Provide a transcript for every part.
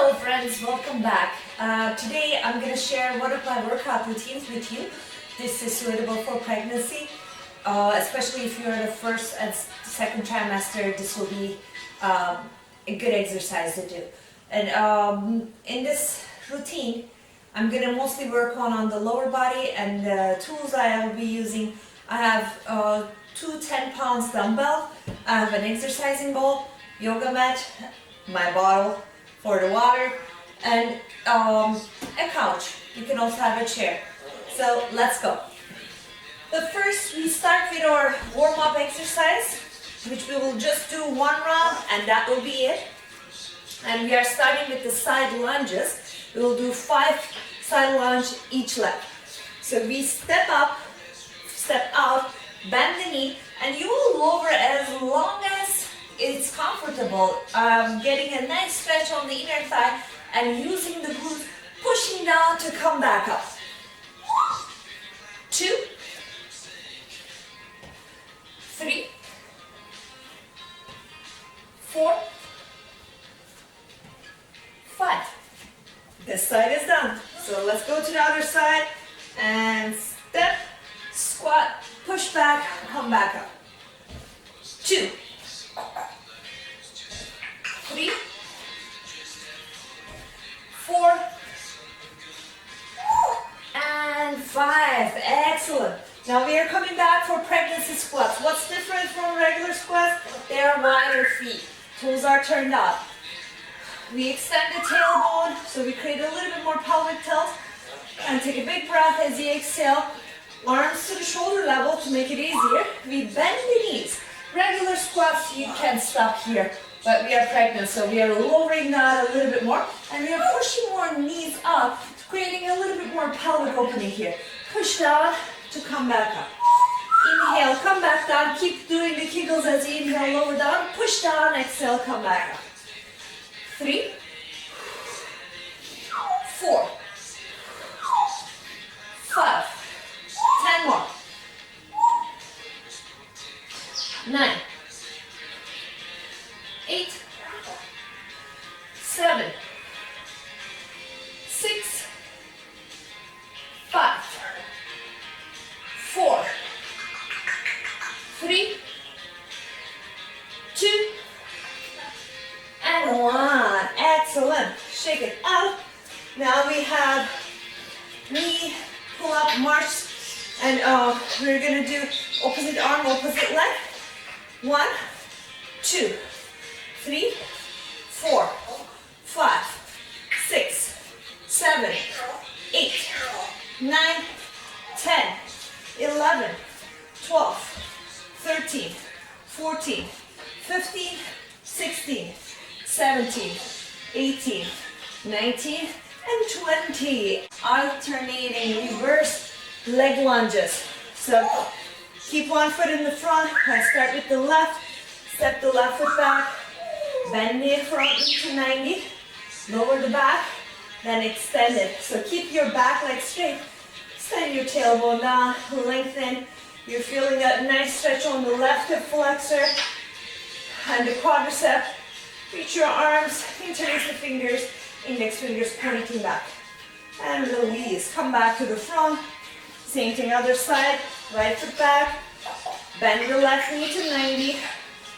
Hello friends, welcome back. Today I'm going to share one of my workout routines with you. This is suitable for pregnancy, especially if you're in the first and second trimester. This will be a good exercise to do. And in this routine, I'm going to mostly work on the lower body, and the tools I will be using. I have two 10-pound dumbbell, I have an exercising ball, yoga mat, my bottle for the water, and a couch. You can also have a chair. So let's go. But first we start with our warm-up exercise, which we will just do one round and that will be it. And we are starting with the side lunges. We will do 5 side lunge each leg. So we step up, step out, bend the knee, and you will lower as long as it's comfortable. Getting a nice stretch on the inner thigh and using the glutes, pushing down to come back up. 2, 3, 4, 5. This side is done. So let's go to the other side and step, squat, push back, come back up. 2, 3, 4, and 5. Excellent. Now we are coming back for pregnancy squats. What's different from regular squats? They are wider feet. Toes are turned up. We extend the tailbone, so we create a little bit more pelvic tilt. And take a big breath as you exhale. Arms to the shoulder level to make it easier. We bend the knees. Regular squats, you can stop here. But we are pregnant, so we are lowering that a little bit more. And we are pushing more knees up, creating a little bit more pelvic opening here. Push down to come back up. Inhale, come back down. Keep doing the kegels as you inhale, lower down. Push down, exhale, come back up. 3, 4, 5, 10 more. 9, 8, 7, 6, 5, 4, 3, 2, and 1. Excellent. Shake it out. Now we have knee pull up march, and we're gonna do opposite arm, opposite leg. 1, 2, 3, 4, 5, 6, 7, 8, 9, 10, 11, 12, 13, 14, 15, 16, 17, 18, 19, and 20. Alternating reverse leg lunges. So keep one foot in the front. I start with the left. Step the left foot back. Bend the front knee to 90. Lower the back. Then extend it. So keep your back leg straight. Extend your tailbone down. Lengthen. You're feeling that nice stretch on the left hip flexor and the quadricep. Reach your arms, interlace the fingers, index fingers pointing back. And release. Come back to the front. Same thing other side. Right foot back. Bend the left knee to 90.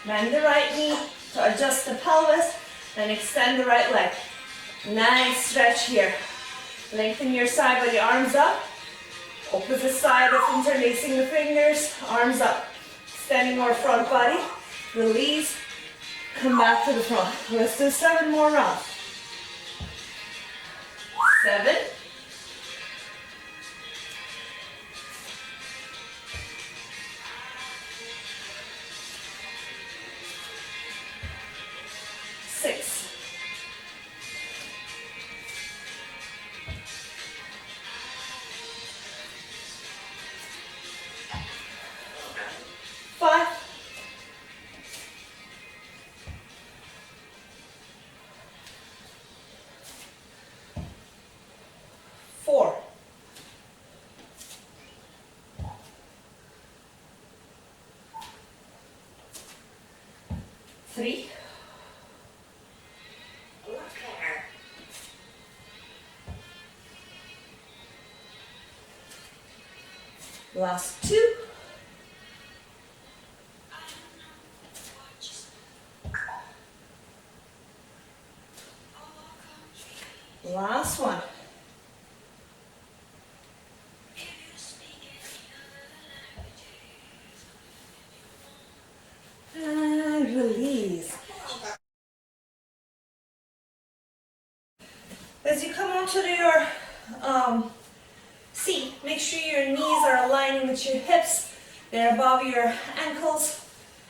Bend the right knee to adjust the pelvis. Then extend the right leg. Nice stretch here. Lengthen your side body, arms up. Opposite side of interlacing the fingers, arms up. Extending our front body. Release. Come back to the front. Let's do 7 more rounds. 7. 6. 5. 4. 3. Last 2. Last 1. And release. As you come onto your seat, make sure your knees are aligning with your hips. They're above your ankles.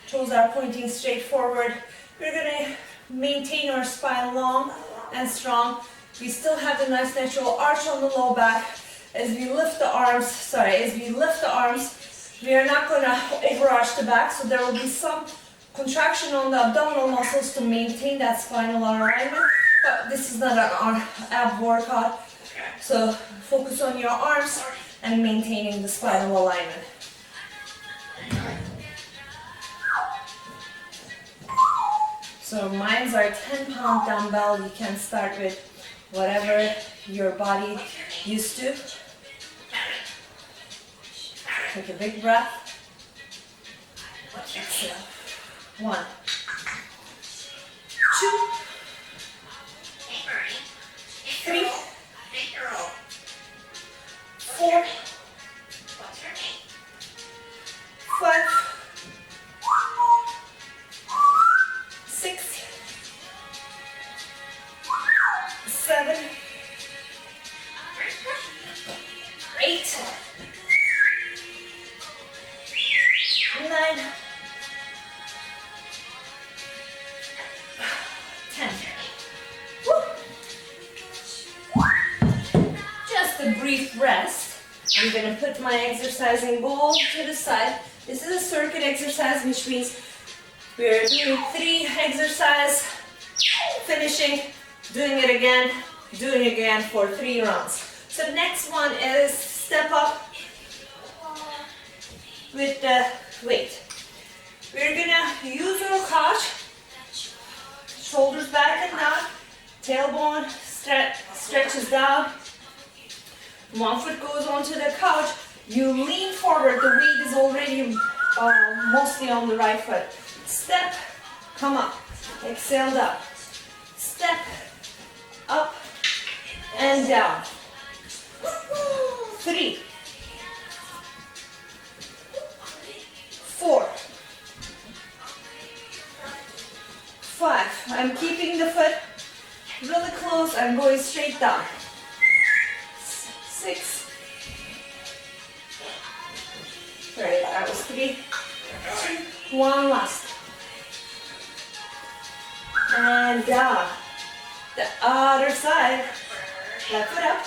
Toes are pointing straight forward. We're going to maintain our spine long and strong. We still have the nice natural arch on the low back. As we lift the arms, we are not going to overarch the back, so there will be some contraction on the abdominal muscles to maintain that spinal alignment. But this is not an ab workout, so focus on your arms and maintaining the spinal alignment. So mine's are 10-pound dumbbell. You can start with whatever your body used to. Take a big breath. Exhale. 1, 2, 3, 4, 5, 6, 7, 8, 9, 10. Woo. Just a brief rest. I'm going to put my exercising ball to the side. This is a circuit exercise, which means we're doing 3 exercises, finishing, doing it again for 3 rounds. So next one is step up with the weight. We're gonna use our couch, shoulders back and down, tailbone stretches down. 1 foot goes onto the couch. You lean forward. The weight is already mostly on the right foot. Step, come up, exhale down. Step, up and down. 3, 4, 5. I'm keeping the foot really close. I'm going straight down. 6. Right, that was 3. 2, 1 last. And down. The other side. Left foot up.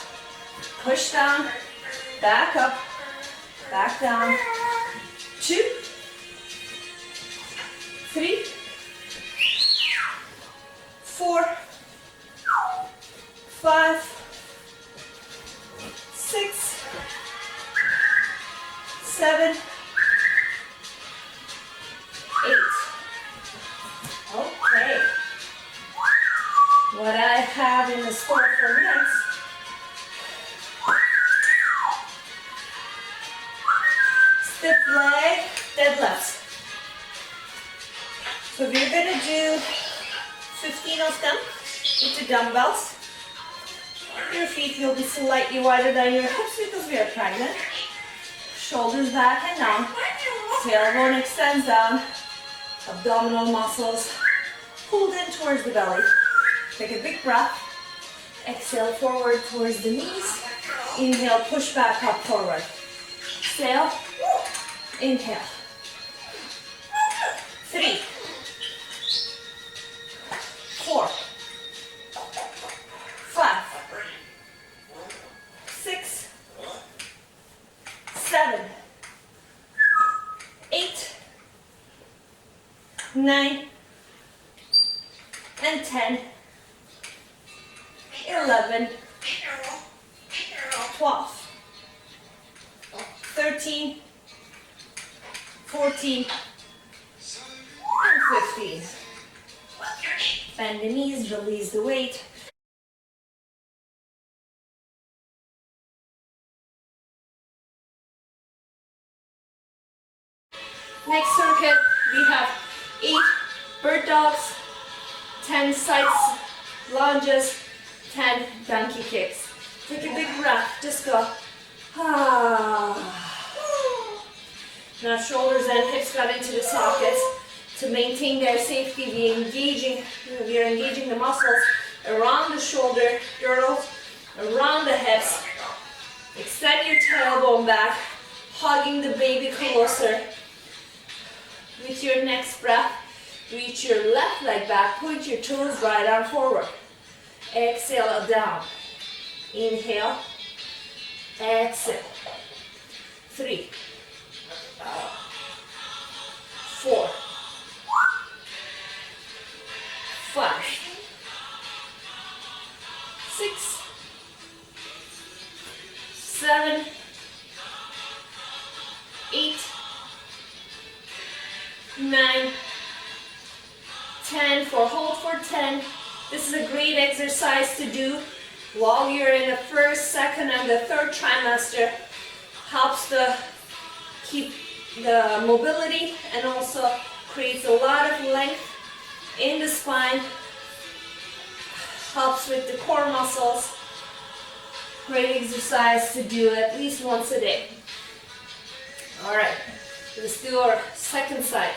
Push down. Back up. Back down. 2, 3, 4, 5, 6, 7, 8. Okay. What I have in the store for next, stiff leg deadlifts. So we're going to do 15 of them with the dumbbells. Your feet will be slightly wider than your hips because we are pregnant. Shoulders back and down. Tailbone extends down. Abdominal muscles pulled in towards the belly. Take a big breath. Exhale forward towards the knees. Inhale, push back up forward. Exhale. Inhale. 3, 4, 5, 6, 7, 8, 9, and 10, 11, 12, 13, 14, and 15. Bend the knees, release the weight. Pretat-Markert, we have 8 bird dogs, 10 sides lunges, 10 donkey kicks. Take a big breath, just go. Now shoulders and hips got into the sockets. To maintain their safety, we are engaging the muscles around the shoulder girdles, around the hips. Extend your tailbone back, hugging the baby closer. With your next breath, reach your left leg back, point your toes right arm forward. Exhale down. Inhale. Exhale. 3, 4, 5, 6, 7, 8, 9, 10. Hold for 10. This is a great exercise to do while you're in the first, second, and the third trimester. Helps to keep the mobility and also creates a lot of length in the spine. Helps with the core muscles. Great exercise to do at least once a day. All right, let's do our second side.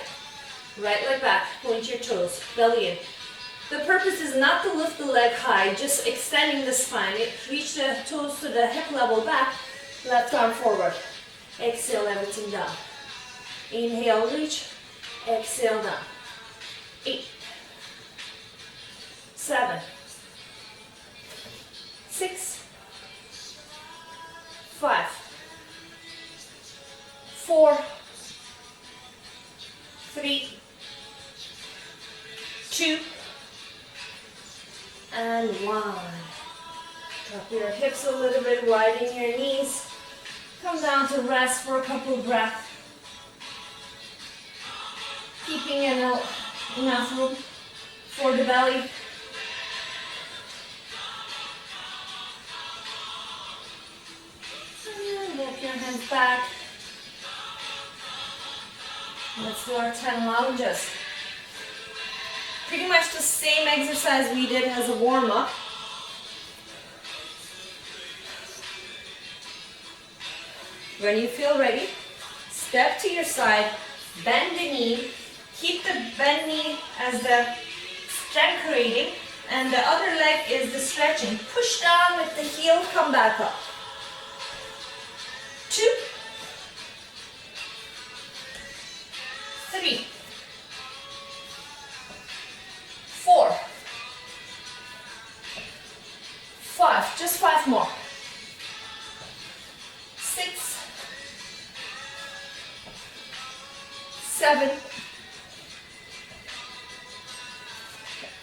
Right leg back, point your toes, belly in. The purpose is not to lift the leg high, just extending the spine. Reach the toes to the hip level back, left arm forward. Exhale everything down. Inhale, reach. Exhale down. 8, 7, 6, 5, 4, 3, 2, and 1. Drop your hips a little bit, widen your knees. Come down to rest for a couple of breaths. Keeping enough room for the belly. And walk your hands back. Let's do our 10 lunges. Pretty much the same exercise we did as a warm-up. When you feel ready, step to your side, bend the knee, keep the bend knee as the strength creating, and the other leg is the stretching. Push down with the heel, come back up. 2, 3, 4, 5, just 5 more. 6, 7,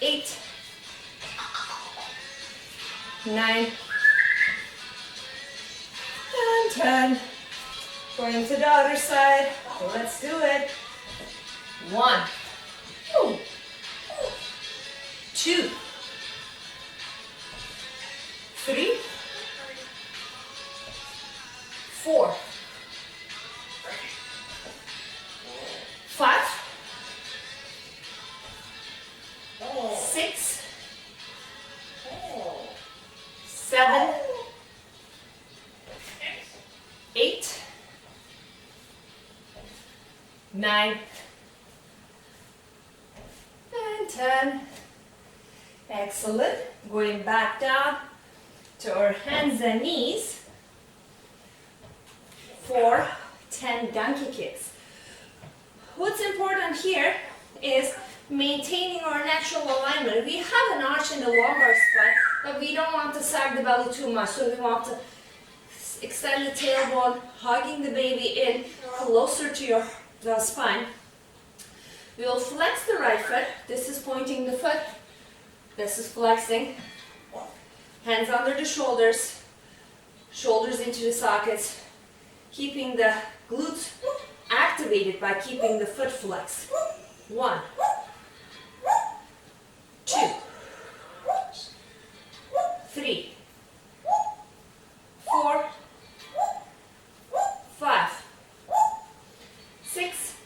8, 9, and 10. Going to the other side. Let's do it. 1, 2, 3, 4, 5, 6, 7, 8, 9, and 10. Excellent. Going back down to our hands and knees for 10 donkey kicks. What's important here is maintaining our natural alignment. We have an arch in the lumbar spine, but we don't want to sag the belly too much, so we want to extend the tailbone, hugging the baby in closer to the spine. We will flex the right foot. This is pointing the foot. This is flexing. Hands under the shoulders, shoulders into the sockets, keeping the glutes activated by keeping the foot flexed. 1, 2, 3, 4, 5, 6,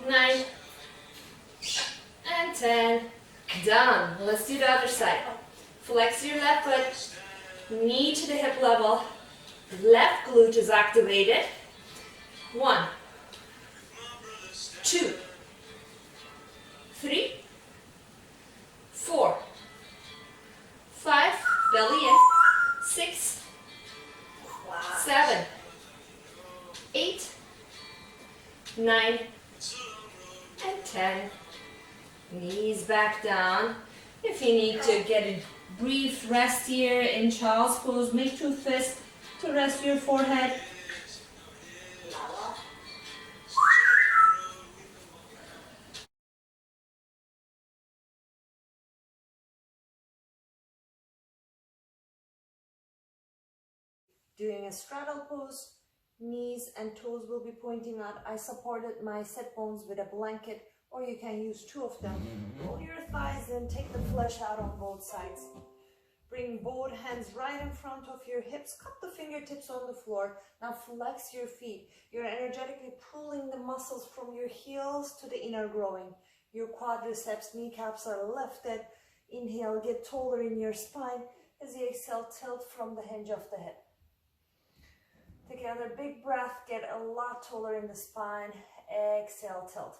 9, and 10. Done. Let's do the other side. Flex your left foot, knee to the hip level, left glute is activated. 1, 2, 3, 4, 5, belly in, 6, 7, 8, 9, and 10. Knees back down. If you need to get a brief rest here in child's pose, make 2 fists to rest your forehead. Doing a straddle pose, knees and toes will be pointing out. I supported my sit bones with a blanket, or you can use 2 of them. Roll your thighs in, take the flesh out on both sides. Bring both hands right in front of your hips, cut the fingertips on the floor. Now flex your feet. You're energetically pulling the muscles from your heels to the inner groin. Your quadriceps, kneecaps are lifted. Inhale, get taller in your spine. As you exhale, tilt from the hinge of the hip. Take another big breath, get a lot taller in the spine. Exhale, tilt.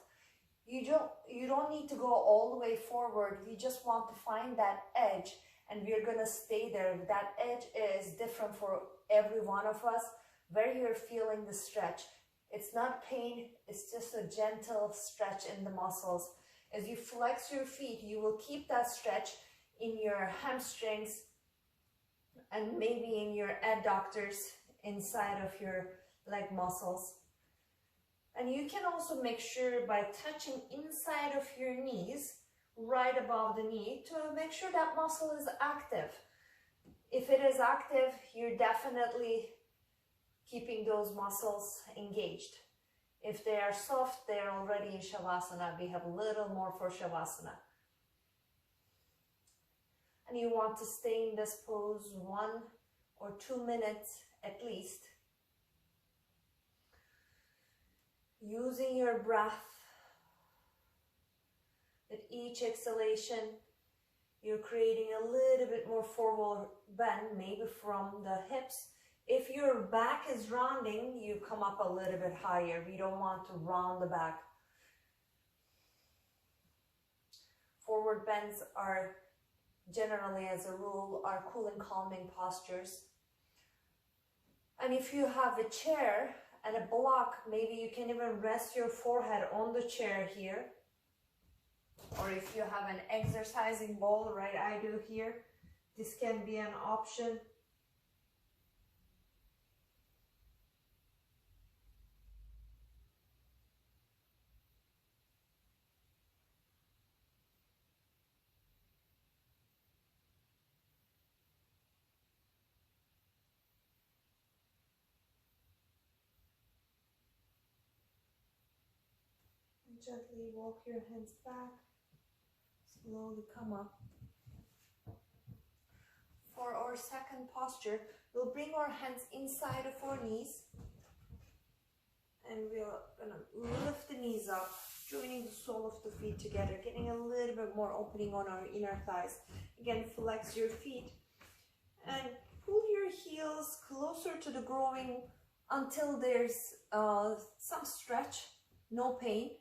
You don't need to go all the way forward. You just want to find that edge, and we're gonna stay there. That edge is different for every one of us, where you're feeling the stretch. It's not pain, it's just a gentle stretch in the muscles. As you flex your feet, you will keep that stretch in your hamstrings and maybe in your adductors inside of your leg muscles. And you can also make sure by touching inside of your knees, right above the knee, to make sure that muscle is active. If it is active, you're definitely keeping those muscles engaged. If they are soft, they're already in Shavasana. We have a little more for Shavasana. And you want to stay in this pose 1 or 2 minutes at least. Using your breath. With each exhalation, you're creating a little bit more forward bend, maybe from the hips. If your back is rounding, you come up a little bit higher. We don't want to round the back. Forward bends are generally, as a rule, are cool and calming postures. And if you have a chair and a block, maybe you can even rest your forehead on the chair here. Or if you have an exercising ball, right, I do here, this can be an option. And gently walk your hands back. Slowly come up. For our second posture, we'll bring our hands inside of our knees. And we're gonna lift the knees up, joining the sole of the feet together, getting a little bit more opening on our inner thighs. Again, flex your feet and pull your heels closer to the groin until there's some stretch, no pain.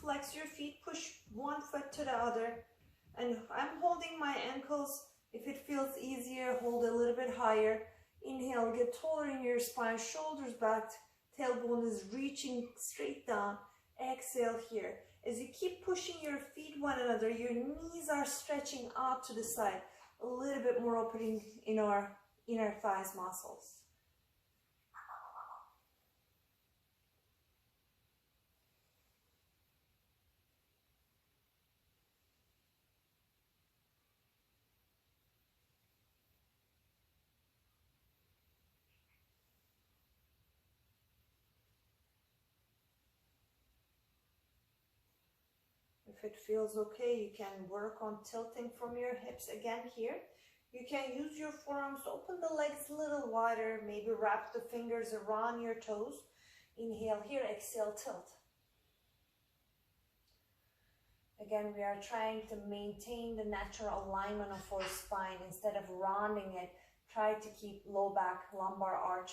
Flex your feet, push one foot to the other, and I'm holding my ankles. If it feels easier, hold a little bit higher. Inhale, get taller in your spine, shoulders back, tailbone is reaching straight down. Exhale here. As you keep pushing your feet one another, your knees are stretching out to the side. A little bit more opening in our inner thighs muscles. If it feels okay, you can work on tilting from your hips again here. You can use your forearms, open the legs a little wider, maybe wrap the fingers around your toes. Inhale here, exhale, tilt. Again, we are trying to maintain the natural alignment of our spine instead of rounding it. Try to keep low back, lumbar arch.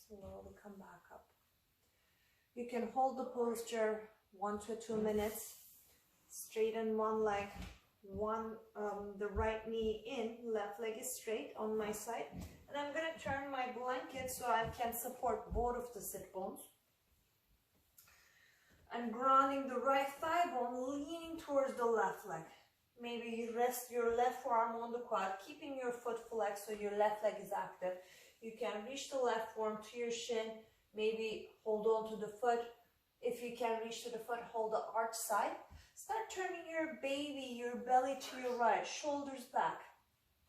Slowly come back up. You can hold the posture 1 to 2 minutes. Straighten one leg, the right knee in, left leg is straight on my side. And I'm gonna turn my blanket so I can support both of the sit bones. And grounding the right thigh bone, leaning towards the left leg. Maybe you rest your left forearm on the quad, keeping your foot flexed so your left leg is active. You can reach the left forearm to your shin, maybe hold on to the foot. If you can reach to the foot, hold the arch side. Start turning your baby, your belly to your right, shoulders back,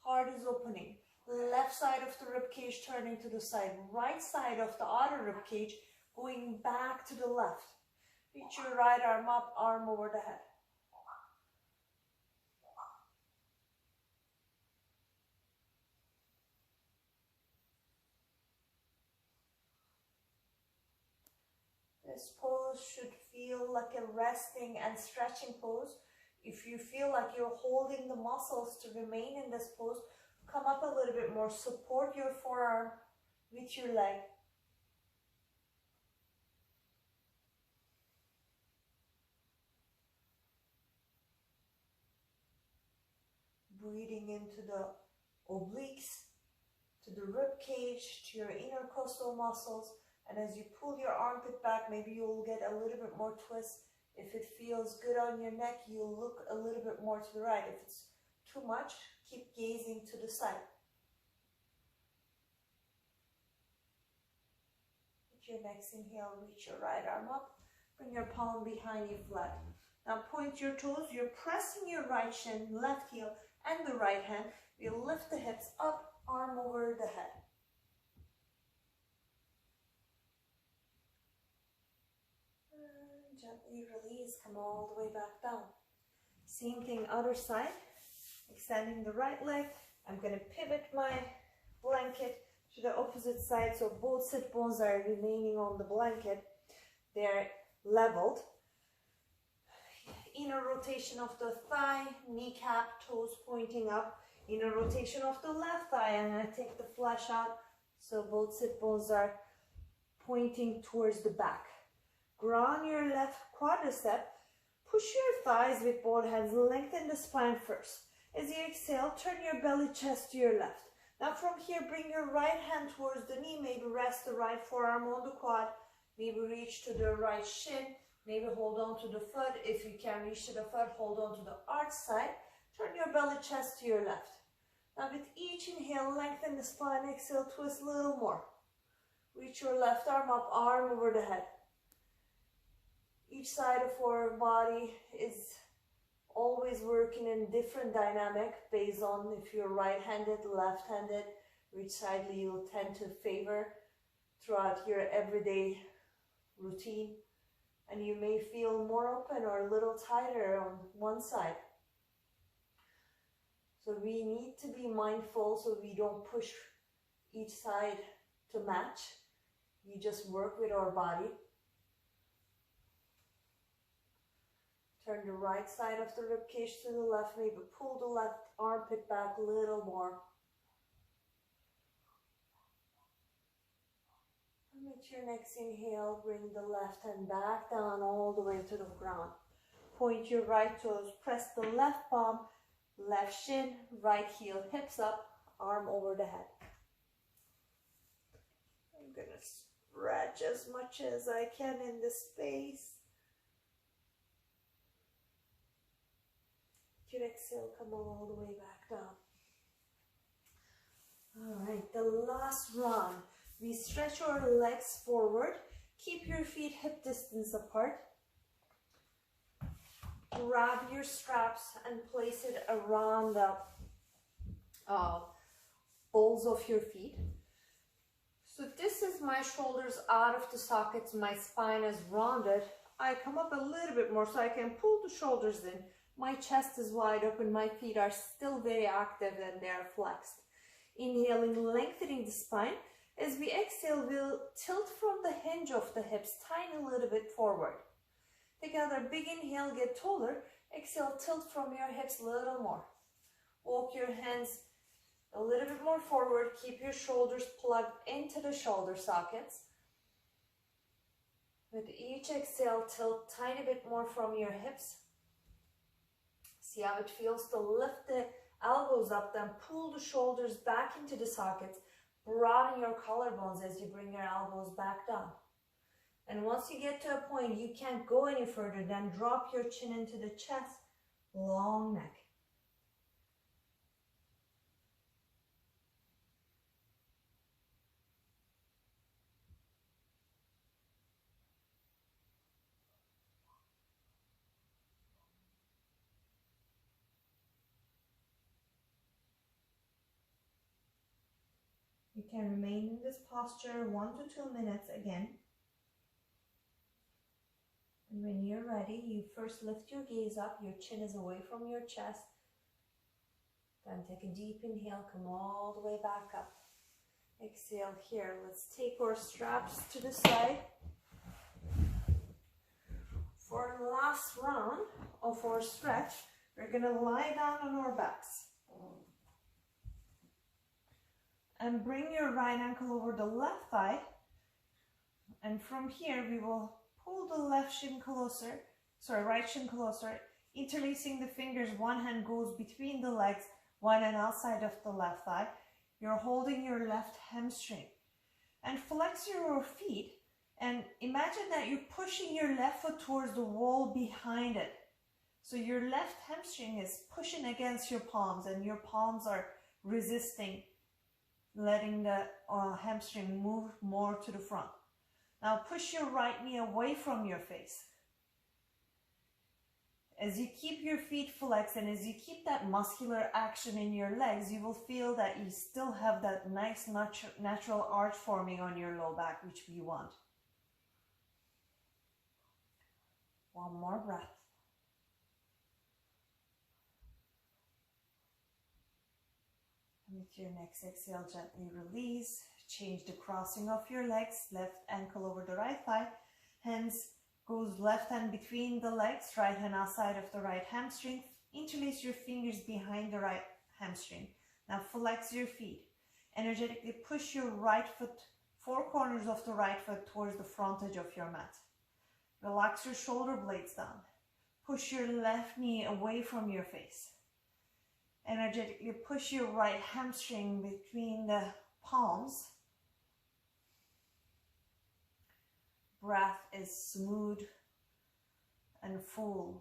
heart is opening. Left side of the rib cage turning to the side, right side of the outer rib cage going back to the left. Reach your right arm up, arm over the head. This pose should feel like a resting and stretching pose. If you feel like you're holding the muscles to remain in this pose, come up a little bit more. Support your forearm with your leg. Breathing into the obliques, to the rib cage, to your intercostal muscles. And as you pull your armpit back, maybe you'll get a little bit more twist. If it feels good on your neck, you'll look a little bit more to the right. If it's too much, keep gazing to the side. With your next inhale, reach your right arm up. Bring your palm behind you flat. Now point your toes. You're pressing your right shin, left heel, and the right hand. You lift the hips up, arm over the head. Gently release, come all the way back down. Same thing, other side. Extending the right leg. I'm going to pivot my blanket to the opposite side so both sit bones are remaining on the blanket. They're leveled. Inner rotation of the thigh, kneecap, toes pointing up. Inner rotation of the left thigh, and I take the flesh out so both sit bones are pointing towards the back. Ground your left quadricep, push your thighs with both hands, lengthen the spine first. As you exhale, turn your belly chest to your left. Now from here, bring your right hand towards the knee, maybe rest the right forearm on the quad, maybe reach to the right shin, maybe hold on to the foot. If you can reach to the foot, hold on to the arch side. Turn your belly chest to your left. Now with each inhale, lengthen the spine, exhale, twist a little more. Reach your left arm up, arm over the head. Each side of our body is always working in different dynamic based on if you're right-handed, left-handed, which side you'll tend to favor throughout your everyday routine. And you may feel more open or a little tighter on one side. So we need to be mindful so we don't push each side to match. We just work with our body. Turn the right side of the ribcage to the left, maybe pull the left armpit back a little more. And with your next inhale, bring the left hand back down all the way to the ground. Point your right toes, press the left palm, left shin, right heel, hips up, arm over the head. I'm gonna stretch as much as I can in this space. Your exhale, come all the way back down. All right, the last round. We stretch our legs forward. Keep your feet hip distance apart. Grab your straps and place it around the balls of your feet. So this is my shoulders out of the sockets. My spine is rounded. I come up a little bit more so I can pull the shoulders in. My chest is wide open, my feet are still very active and they are flexed. Inhaling, lengthening the spine. As we exhale, we'll tilt from the hinge of the hips tiny little bit forward. Take another big inhale, get taller. Exhale, tilt from your hips a little more. Walk your hands a little bit more forward. Keep your shoulders plugged into the shoulder sockets. With each exhale, tilt tiny bit more from your hips. See how it feels to lift the elbows up, then pull the shoulders back into the sockets. Broaden your collarbones as you bring your elbows back down. And once you get to a point you can't go any further, then drop your chin into the chest, long neck. You can remain in this posture 1 to 2 minutes again. And when you're ready, you first lift your gaze up, your chin is away from your chest. Then take a deep inhale, come all the way back up. Exhale here. Let's take our straps to the side. For the last round of our stretch, we're going to lie down on our backs. And bring your right ankle over the left thigh. And from here, we will pull the right shin closer, interlacing the fingers. One hand goes between the legs, one hand outside of the left thigh. You're holding your left hamstring. And flex your feet and imagine that you're pushing your left foot towards the wall behind it. So your left hamstring is pushing against your palms and your palms are resisting, letting the hamstring move more to the front. Now push your right knee away from your face. As you keep your feet flexed and as you keep that muscular action in your legs, you will feel that you still have that nice natural arch forming on your low back, which we want. One more breath. And with your next exhale, gently release. Change the crossing of your legs, left ankle over the right thigh. Hands goes left hand between the legs, right hand outside of the right hamstring. Interlace your fingers behind the right hamstring. Now flex your feet. Energetically push your right foot, four corners of the right foot towards the front edge of your mat. Relax your shoulder blades down. Push your left knee away from your face. Energetically push your right hamstring between the palms. Breath is smooth and full.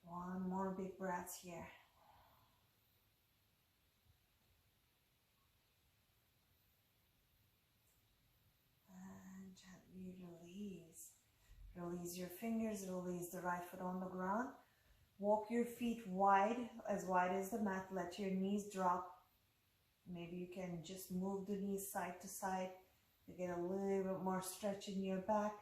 One more big breath here. And gently release. Release your fingers, release the right foot on the ground. Walk your feet wide as the mat. Let your knees drop. Maybe you can just move the knees side to side to get a little bit more stretch in your back.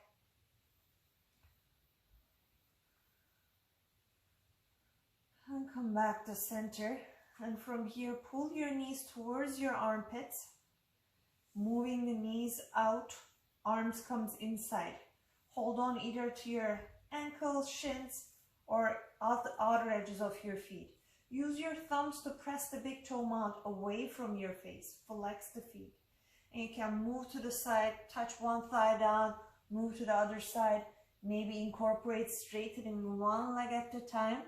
And come back to center. And from here, pull your knees towards your armpits. Moving the knees out, arms comes inside. Hold on either to your ankles, shins, or at the outer edges of your feet. Use your thumbs to press the big toe mount away from your face. Flex the feet. And you can move to the side, touch one thigh down, move to the other side. Maybe incorporate straightening one leg at a time.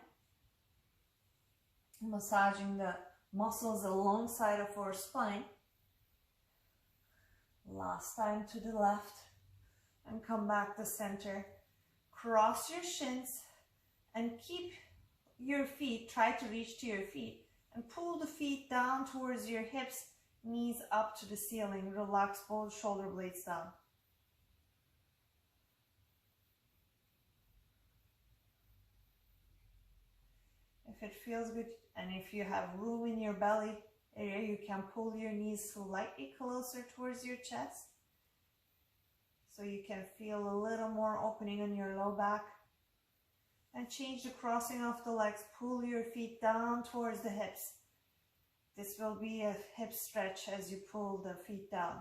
Massaging the muscles alongside of our spine. Last time to the left. And come back to center. Cross your shins. And keep your feet, try to reach to your feet and pull the feet down towards your hips, knees up to the ceiling. Relax both shoulder blades down. If it feels good and if you have room in your belly area, you can pull your knees slightly closer towards your chest so you can feel a little more opening in your low back. And change the crossing of the legs. Pull your feet down towards the hips. This will be a hip stretch as you pull the feet down.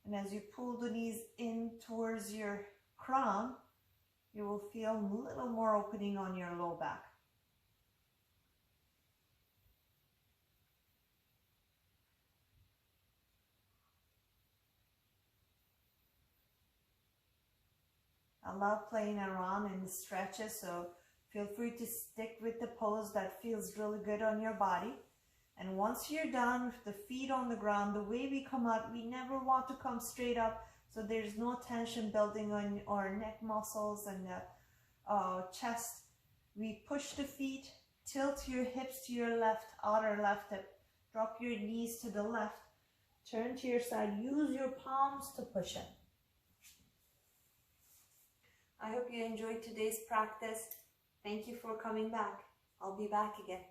And as you pull the knees in towards your crown, you will feel a little more opening on your low back. I love playing around in the stretches, so feel free to stick with the pose that feels really good on your body. And once you're done with the feet on the ground, the way we come out, we never want to come straight up, so there's no tension building on our neck muscles and the chest. We push the feet, tilt your hips to your left, outer left hip, drop your knees to the left, turn to your side, use your palms to push in. I hope you enjoyed today's practice. Thank you for coming back. I'll be back again.